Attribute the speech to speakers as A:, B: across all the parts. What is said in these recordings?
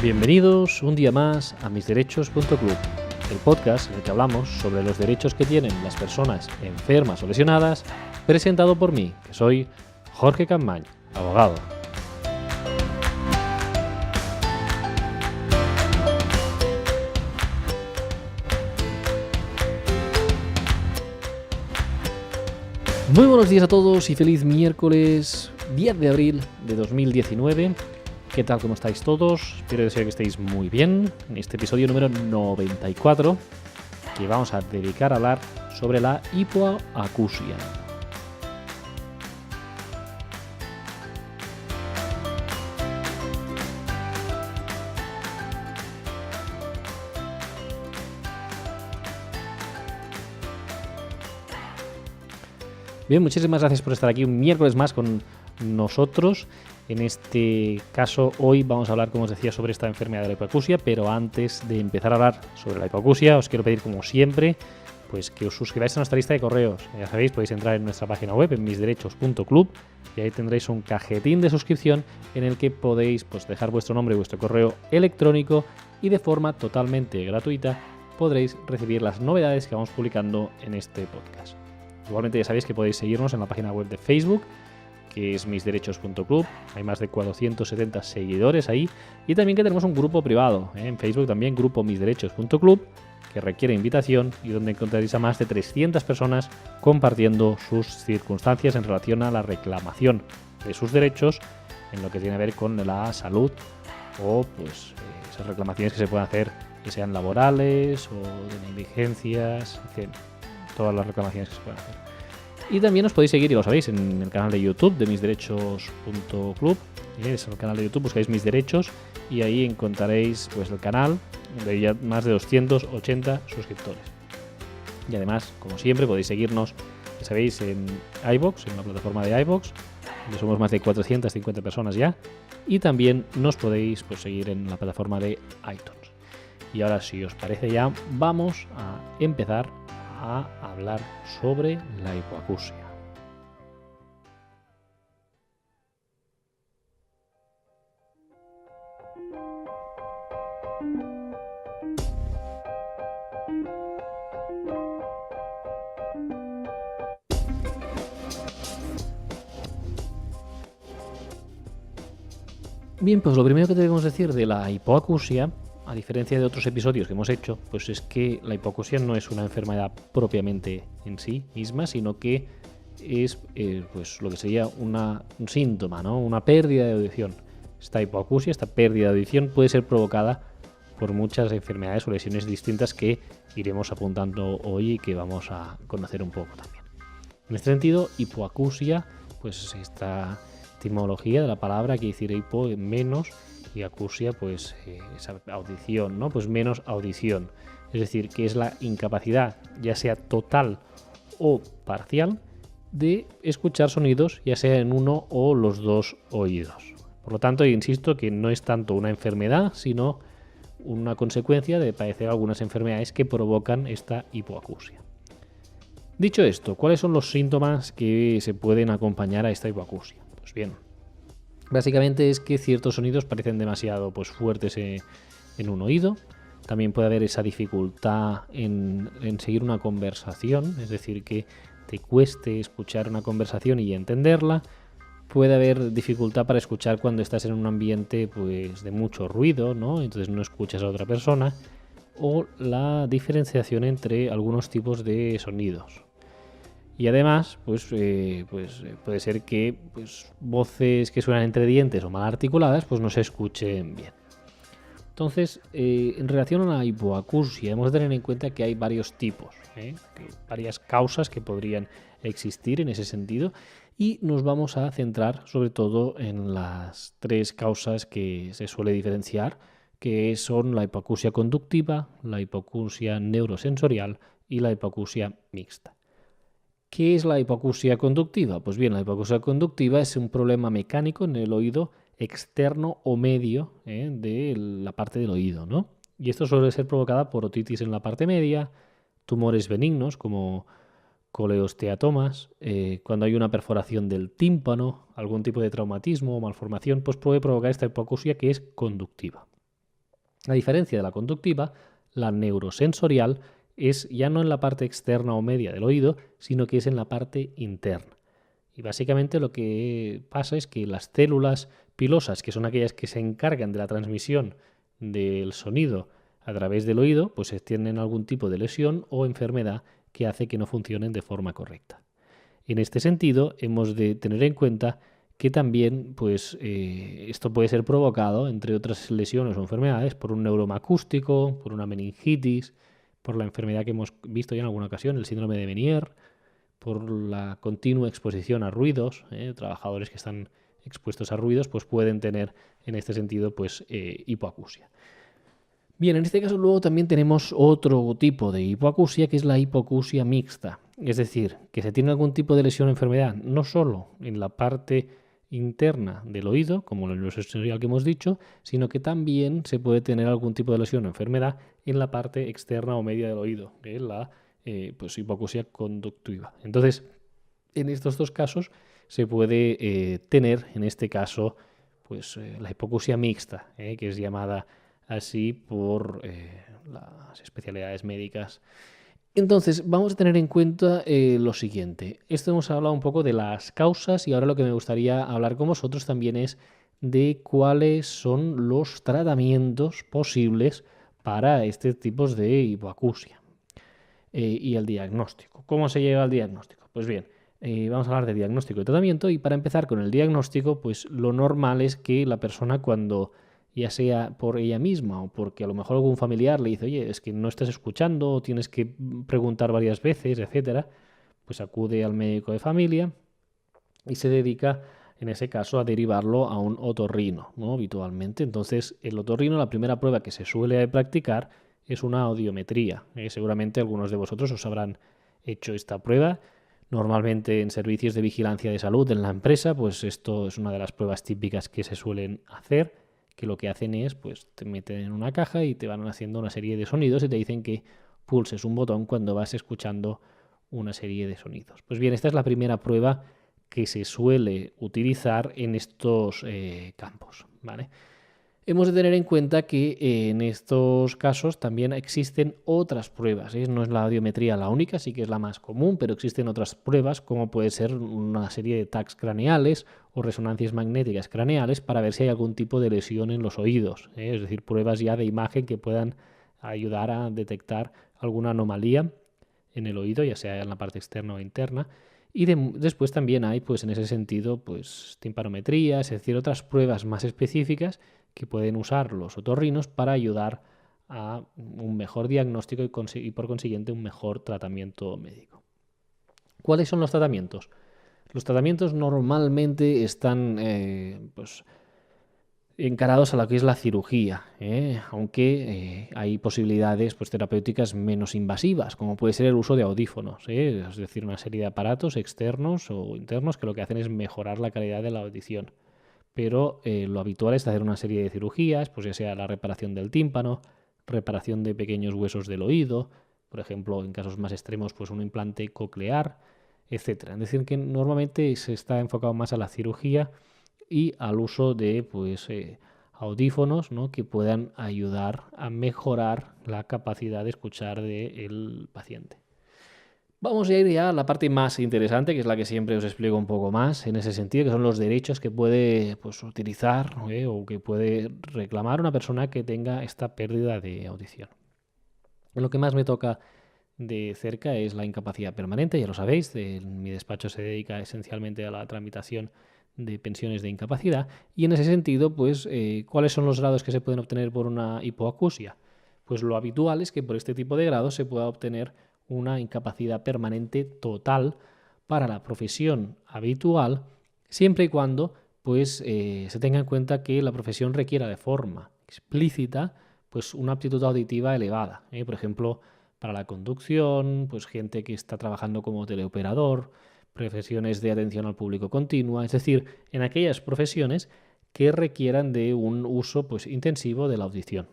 A: Bienvenidos un día más a misderechos.club, el podcast en el que hablamos sobre los derechos que tienen las personas enfermas o lesionadas, presentado por mí, que soy Jorge Campmany, abogado. Muy buenos días a todos y feliz miércoles 10 de abril de 2019. ¿Qué tal? ¿Cómo estáis todos? Espero deseo que estéis muy bien en este episodio número 94 que vamos a dedicar a hablar sobre la hipoacusia. Bien, muchísimas gracias por estar aquí un miércoles más con nosotros. En este caso, hoy vamos a hablar, como os decía, sobre esta enfermedad de la hipoacusia, pero antes de empezar a hablar sobre la hipoacusia, os quiero pedir, como siempre, pues que os suscribáis a nuestra lista de correos. Ya sabéis, podéis entrar en nuestra página web, en misderechos.club, y ahí tendréis un cajetín de suscripción en el que podéis dejar vuestro nombre y vuestro correo electrónico, y de forma totalmente gratuita podréis recibir las novedades que vamos publicando en este podcast. Igualmente ya sabéis que podéis seguirnos en la página web de Facebook, que es misderechos.club. Hay más de 470 seguidores ahí. Y también que tenemos un grupo privado, en Facebook también, grupo misderechos.club, que requiere invitación y donde encontraréis a más de 300 personas compartiendo sus circunstancias en relación a la reclamación de sus derechos en lo que tiene que ver con la salud o esas reclamaciones que se pueden hacer, que sean laborales o de negligencias, etc. Todas las reclamaciones que se pueden hacer. Y también os podéis seguir, y lo sabéis, en el canal de YouTube de misderechos.club. Es el canal de YouTube, buscáis Mis Derechos y ahí encontraréis el canal de ya más de 280 suscriptores. Y además, como siempre, podéis seguirnos, ya sabéis, en iVoox, en la plataforma de iVoox, donde somos más de 450 personas ya. Y también nos podéis seguir en la plataforma de iTunes. Y ahora, si os parece ya, vamos a empezar a hablar sobre la hipoacusia. Bien, pues lo primero que debemos decir de la hipoacusia, a diferencia de otros episodios que hemos hecho, pues es que la hipoacusia no es una enfermedad propiamente en sí misma, sino que es lo que sería un síntoma, ¿no? Una pérdida de audición. Esta hipoacusia, esta pérdida de audición puede ser provocada por muchas enfermedades o lesiones distintas que iremos apuntando hoy y que vamos a conocer un poco también. En este sentido, hipoacusia, pues esta etimología de la palabra que decir hipo, menos, y acusia, esa audición, ¿no? Pues menos audición. Es decir, que es la incapacidad, ya sea total o parcial, de escuchar sonidos, ya sea en uno o los dos oídos. Por lo tanto, insisto que no es tanto una enfermedad, sino una consecuencia de padecer algunas enfermedades que provocan esta hipoacusia. Dicho esto, ¿cuáles son los síntomas que se pueden acompañar a esta hipoacusia? Pues bien, básicamente es que ciertos sonidos parecen demasiado fuertes en un oído. También puede haber esa dificultad en seguir una conversación, es decir, que te cueste escuchar una conversación y entenderla. Puede haber dificultad para escuchar cuando estás en un ambiente de mucho ruido, ¿no? Entonces no escuchas a otra persona. O la diferenciación entre algunos tipos de sonidos. Y además, puede ser que voces que suenan entre dientes o mal articuladas no se escuchen bien. Entonces, en relación a la hipoacusia, hemos de tener en cuenta que hay varios tipos, varias causas que podrían existir en ese sentido, y nos vamos a centrar sobre todo en las tres causas que se suele diferenciar, que son la hipoacusia conductiva, la hipoacusia neurosensorial y la hipoacusia mixta. ¿Qué es la hipoacusia conductiva? Pues bien, la hipoacusia conductiva es un problema mecánico en el oído externo o medio de la parte del oído, ¿no? Y esto suele ser provocada por otitis en la parte media, tumores benignos como coleosteatomas, cuando hay una perforación del tímpano, algún tipo de traumatismo o malformación, puede provocar esta hipoacusia que es conductiva. A diferencia de la conductiva, la neurosensorial es ya no en la parte externa o media del oído, sino que es en la parte interna. Y básicamente lo que pasa es que las células pilosas, que son aquellas que se encargan de la transmisión del sonido a través del oído, pues tienen algún tipo de lesión o enfermedad que hace que no funcionen de forma correcta. En este sentido, hemos de tener en cuenta que también pues, esto puede ser provocado, entre otras lesiones o enfermedades, por un neuroma acústico, por una meningitis, por la enfermedad que hemos visto ya en alguna ocasión, el síndrome de Meniere, por la continua exposición a ruidos. Trabajadores que están expuestos a ruidos pues pueden tener en este sentido pues, hipoacusia. Bien, en este caso luego también tenemos otro tipo de hipoacusia, que es la hipoacusia mixta. Es decir, que se tiene algún tipo de lesión o enfermedad, no solo en la parte interna del oído, como el neurosensorial que hemos dicho, sino que también se puede tener algún tipo de lesión o enfermedad en la parte externa o media del oído, que es la pues, hipoacusia conductiva. Entonces, en estos dos casos se puede tener, en este caso, pues la hipoacusia mixta, que es llamada así por las especialidades médicas. Entonces, vamos a tener en cuenta lo siguiente. Esto hemos hablado un poco de las causas y ahora lo que me gustaría hablar con vosotros también es de cuáles son los tratamientos posibles para este tipo de hipoacusia y el diagnóstico. ¿Cómo se lleva el diagnóstico? Pues bien, vamos a hablar de diagnóstico y tratamiento y para empezar con el diagnóstico, pues lo normal es que la persona cuando ya sea por ella misma o porque a lo mejor algún familiar le dice, oye, es que no estás escuchando o tienes que preguntar varias veces, etcétera, pues acude al médico de familia y se dedica, en ese caso, a derivarlo a un otorrino, ¿no? Habitualmente. Entonces, el otorrino, la primera prueba que se suele practicar es una audiometría. Seguramente algunos de vosotros os habrán hecho esta prueba. Normalmente en servicios de vigilancia de salud en la empresa, pues esto es una de las pruebas típicas que se suelen hacer, que lo que hacen es, pues te meten en una caja y te van haciendo una serie de sonidos y te dicen que pulses un botón cuando vas escuchando una serie de sonidos. Pues bien, esta es la primera prueba que se suele utilizar en estos campos, ¿vale? Hemos de tener en cuenta que en estos casos también existen otras pruebas. No es la audiometría la única, sí que es la más común, pero existen otras pruebas como puede ser una serie de tags craneales o resonancias magnéticas craneales para ver si hay algún tipo de lesión en los oídos. Es decir, pruebas ya de imagen que puedan ayudar a detectar alguna anomalía en el oído, ya sea en la parte externa o interna. Y después también hay, pues en ese sentido, pues timpanometrías, es decir, otras pruebas más específicas que pueden usar los otorrinos para ayudar a un mejor diagnóstico y por consiguiente un mejor tratamiento médico. ¿Cuáles son los tratamientos? Los tratamientos normalmente están pues, encarados a lo que es la cirugía, aunque hay posibilidades pues, terapéuticas menos invasivas, como puede ser el uso de audífonos, es decir, una serie de aparatos externos o internos que lo que hacen es mejorar la calidad de la audición. Pero lo habitual es hacer una serie de cirugías, pues ya sea la reparación del tímpano, reparación de pequeños huesos del oído, por ejemplo, en casos más extremos, pues un implante coclear, etc. Es decir, que normalmente se está enfocado más a la cirugía y al uso de pues, audífonos, ¿no?, que puedan ayudar a mejorar la capacidad de escuchar del paciente. Vamos a ir ya a la parte más interesante, que es la que siempre os explico un poco más en ese sentido, que son los derechos que puede pues, utilizar o que puede reclamar una persona que tenga esta pérdida de audición. Lo que más me toca de cerca es la incapacidad permanente, ya lo sabéis, mi despacho se dedica esencialmente a la tramitación de pensiones de incapacidad y en ese sentido, pues, ¿cuáles son los grados que se pueden obtener por una hipoacusia? Pues lo habitual es que por este tipo de grados se pueda obtener una incapacidad permanente total para la profesión habitual, siempre y cuando pues, se tenga en cuenta que la profesión requiera de forma explícita pues, una aptitud auditiva elevada. Por ejemplo, para la conducción, pues gente que está trabajando como teleoperador, profesiones de atención al público continua, es decir, en aquellas profesiones que requieran de un uso pues, intensivo de la audición.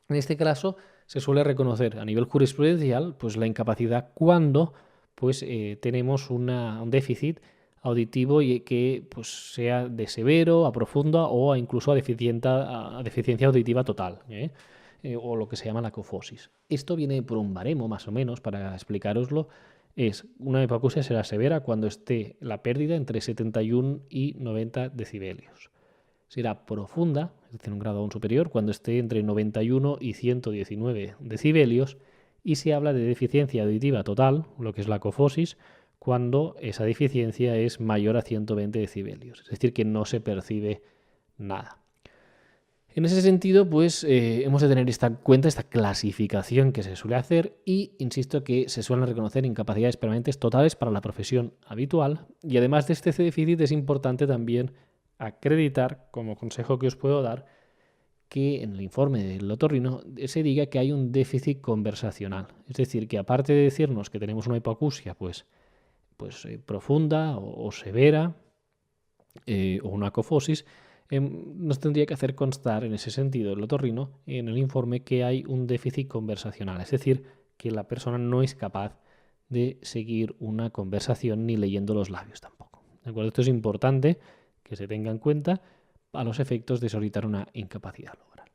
A: En este caso, se suele reconocer a nivel jurisprudencial pues, la incapacidad cuando pues, tenemos un déficit auditivo y que pues, sea de severo a profunda o incluso a deficiencia auditiva total, o lo que se llama la cofosis. Esto viene por un baremo, más o menos, para explicaroslo. Una hipoacusia será severa cuando esté la pérdida entre 71 y 90 decibelios. Será profunda, es decir, un grado aún superior, cuando esté entre 91 y 119 decibelios, y se habla de deficiencia auditiva total, lo que es la cofosis, cuando esa deficiencia es mayor a 120 decibelios, es decir, que no se percibe nada. En ese sentido, pues hemos de tener esta clasificación que se suele hacer y insisto que se suelen reconocer incapacidades permanentes totales para la profesión habitual y además de este déficit es importante también acreditar, como consejo que os puedo dar, que en el informe del otorrino se diga que hay un déficit conversacional. Es decir, que aparte de decirnos que tenemos una hipoacusia pues profunda o severa o una cofosis, nos tendría que hacer constar en ese sentido el otorrino en el informe que hay un déficit conversacional. Es decir, que la persona no es capaz de seguir una conversación ni leyendo los labios tampoco. ¿De acuerdo? Esto es importante que se tenga en cuenta a los efectos de solicitar una incapacidad laboral.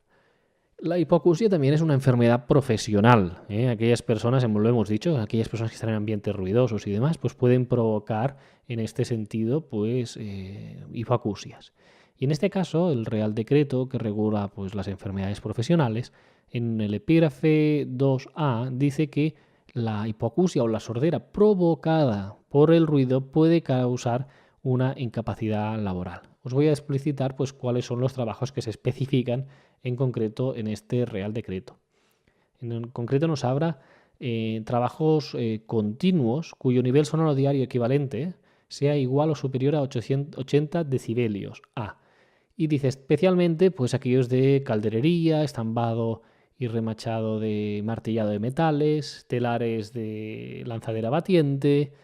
A: La hipoacusia también es una enfermedad profesional. Aquellas personas, como lo hemos dicho, aquellas personas que están en ambientes ruidosos y demás, pues pueden provocar en este sentido pues hipoacusias. Y en este caso, el Real Decreto que regula pues, las enfermedades profesionales, en el epígrafe 2a dice que la hipoacusia o la sordera provocada por el ruido puede causar una incapacidad laboral. Os voy a explicitar pues, cuáles son los trabajos que se especifican en concreto en este Real Decreto. En concreto nos habla trabajos continuos cuyo nivel sonoro diario equivalente sea igual o superior a 80 decibelios A. Y dice especialmente pues aquellos de calderería, estambado y remachado de martillado de metales, telares de lanzadera batiente,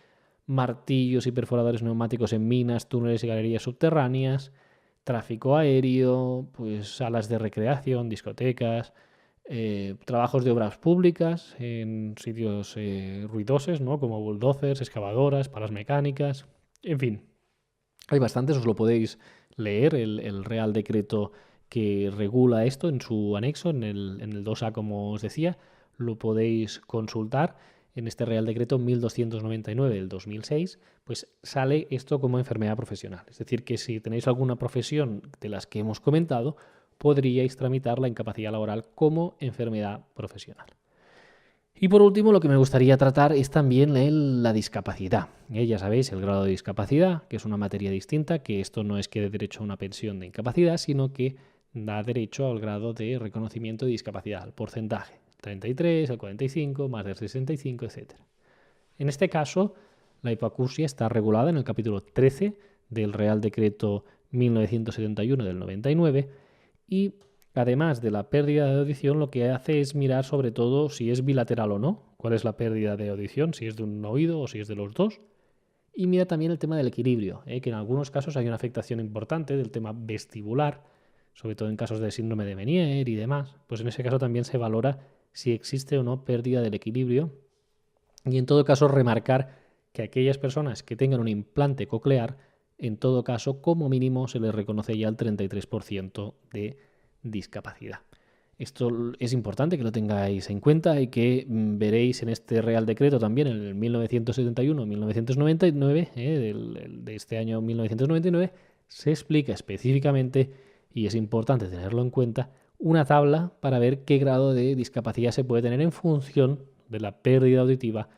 A: martillos y perforadores neumáticos en minas, túneles y galerías subterráneas, tráfico aéreo, pues salas de recreación, discotecas, trabajos de obras públicas en sitios ruidosos, ¿no? Como bulldozers, excavadoras, palas mecánicas, en fin. Hay bastantes, os lo podéis leer, el Real Decreto que regula esto en su anexo, en el 2A, como os decía, lo podéis consultar. En este Real Decreto 1299 del 2006, pues sale esto como enfermedad profesional. Es decir, que si tenéis alguna profesión de las que hemos comentado, podríais tramitar la incapacidad laboral como enfermedad profesional. Y por último, lo que me gustaría tratar es también la discapacidad. Ya sabéis, el grado de discapacidad, que es una materia distinta, que esto no es que dé derecho a una pensión de incapacidad, sino que da derecho al grado de reconocimiento de discapacidad, al porcentaje. 33, el 45, más del 65, etc. En este caso, la hipoacusia está regulada en el capítulo 13 del Real Decreto 1971 del 99 y además de la pérdida de audición, lo que hace es mirar sobre todo si es bilateral o no, cuál es la pérdida de audición, si es de un oído o si es de los dos. Y mira también el tema del equilibrio, que en algunos casos hay una afectación importante del tema vestibular, sobre todo en casos de síndrome de Meniere y demás. Pues en ese caso también se valora si existe o no pérdida del equilibrio. Y en todo caso remarcar que aquellas personas que tengan un implante coclear, en todo caso, como mínimo se les reconoce ya el 33% de discapacidad. Esto es importante que lo tengáis en cuenta y que veréis en este Real Decreto también, en el 1971-1999, de este año 1999, se explica específicamente, y es importante tenerlo en cuenta, una tabla para ver qué grado de discapacidad se puede tener en función de la pérdida auditiva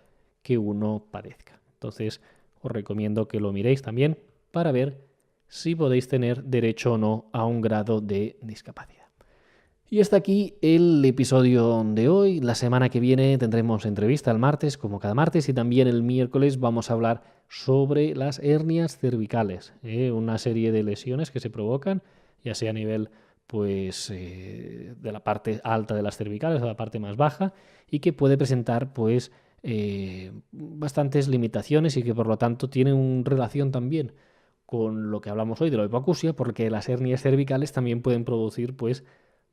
A: que uno padezca. Entonces, os recomiendo que lo miréis también para ver si podéis tener derecho o no a un grado de discapacidad. Y hasta aquí el episodio de hoy. La semana que viene tendremos entrevista el martes, como cada martes, y también el miércoles vamos a hablar sobre las hernias cervicales, una serie de lesiones que se provocan, ya sea a nivel pues, de la parte alta de las cervicales o de la parte más baja, y que puede presentar pues, bastantes limitaciones y que por lo tanto tiene una relación también con lo que hablamos hoy de la hipoacusia, porque las hernias cervicales también pueden producir pues,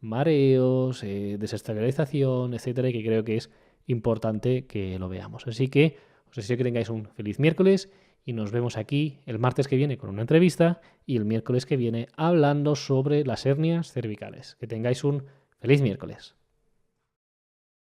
A: mareos, desestabilización, etcétera, y que creo que es importante que lo veamos. Así que os deseo que tengáis un feliz miércoles y nos vemos aquí el martes que viene con una entrevista y el miércoles que viene hablando sobre las hernias cervicales. Que tengáis un feliz miércoles.